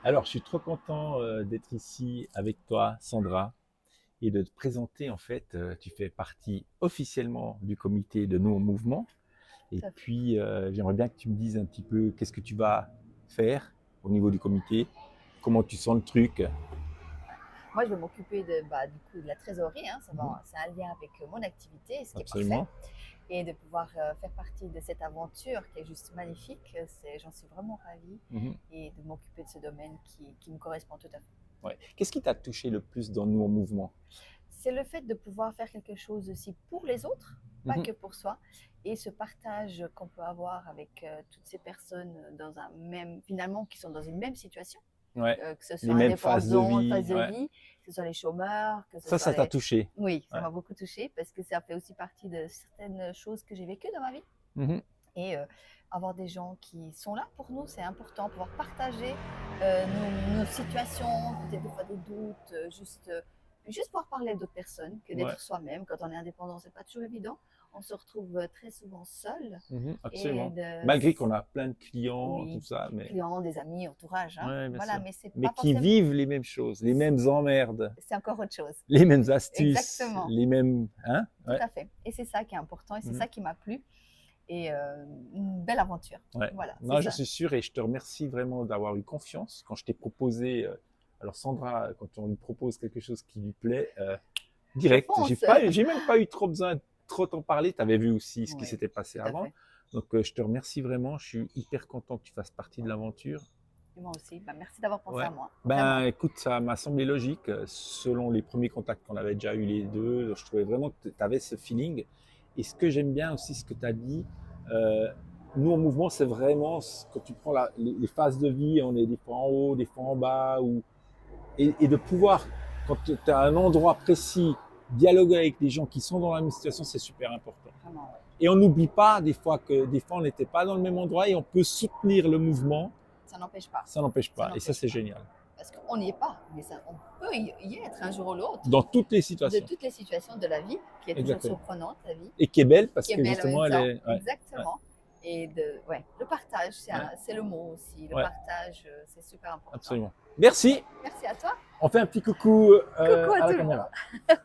Alors, je suis trop content d'être ici avec toi, Sandra, et de te présenter. En fait, tu fais partie officiellement du comité de Nous en Mouvement. Et Tout à fait. puis, j'aimerais bien que tu me dises un petit peu qu'est-ce que tu vas faire au niveau du comité, comment tu sens le truc. Ouais. Moi, je vais m'occuper du coup, de la trésorerie. Hein, Mhm, c'est un lien avec mon activité, ce qui est parfait. absolument. Et de pouvoir faire partie de cette aventure qui est juste magnifique, j'en suis vraiment ravie. Mhm, Et de m'occuper de ce domaine qui me correspond tout à fait. ouais. Qu'est-ce qui t'a touché le plus dans Nous en Mouvement? C'est le fait de pouvoir faire quelque chose aussi pour les autres, pas Mhm, que pour soi. Et ce partage qu'on peut avoir avec toutes ces personnes finalement, qui sont dans une même situation. ouais. Que ce Les soit mêmes phases de indépendant, vie. phase de Ouais. vie, que ce soit les chômeurs, que ce soit Ça t'a les... touché. Oui, ça Ouais. m'a beaucoup touchée parce que ça fait aussi partie de certaines choses que j'ai vécues dans ma vie. Mhm, Et avoir des gens qui sont là pour nous, c'est important, pouvoir partager nos situations, peut-être des fois des doutes, juste pouvoir parler d'autres personnes que ouais. d'être soi-même. Quand on est indépendant, c'est pas toujours évident. On se retrouve très souvent seul. Mhm, Et absolument. Malgré qu'on a plein de clients, tout oui, ça, mais clients, des amis, entourage, hein. ouais, bien Voilà, sûr. mais c'est Mais pas qui forcément. vivent les mêmes choses, les mêmes emmerdes, C'est encore autre chose. les mêmes astuces, Exactement, les mêmes, hein? tout Ouais. à fait. Et c'est ça qui est important et c'est Mhm, ça qui m'a plu. Et une belle aventure. ouais. Voilà, c'est Non, je ça. suis sûr et je te remercie vraiment d'avoir eu confiance quand je t'ai proposé. Alors Sandra, quand on lui propose quelque chose qui lui plaît, Je direct. fonce. J'ai même pas eu trop besoin de trop t'en parler. Tu avais vu aussi ce qui Oui, s'était passé tout à avant. fait. Donc je te remercie vraiment. Je suis hyper content que tu fasses partie de l'aventure. Et moi aussi. Bah, merci d'avoir pensé Ouais. à moi. Ben, Vraiment. écoute, ça m'a semblé logique, selon les premiers contacts qu'on avait déjà eu les deux. Je trouvais vraiment que tu avais ce feeling. Et ce que j'aime bien aussi, ce que tu as dit, euh, nous en mouvement, c'est vraiment quand tu prends les phases de vie, on est des fois en haut, des fois en bas, et de pouvoir, quand tu as un endroit précis, dialoguer avec les gens qui sont dans la même situation, c'est super important. Vraiment, ouais. Et on n'oublie pas des fois que des fois on n'était pas dans le même endroit et on peut soutenir le mouvement, Ça n'empêche pas. ça n'empêche Ça pas. Et ça, n'empêche c'est pas. génial. Parce qu'on n'y est pas, mais on peut y être un jour ou l'autre. Dans toutes les De situations. toutes les situations de la vie, qui est toujours Exactement. surprenante, la vie, Et qui est belle qui parce est que belle en même justement, elle temps. est. Ouais, ouais, Exactement. Et ouais, le partage, ouais, c'est le mot aussi. Le ouais, partage, c'est super important. absolument. Merci. Merci à toi. On fait un petit coucou Coucou à à la tout le caméra. monde.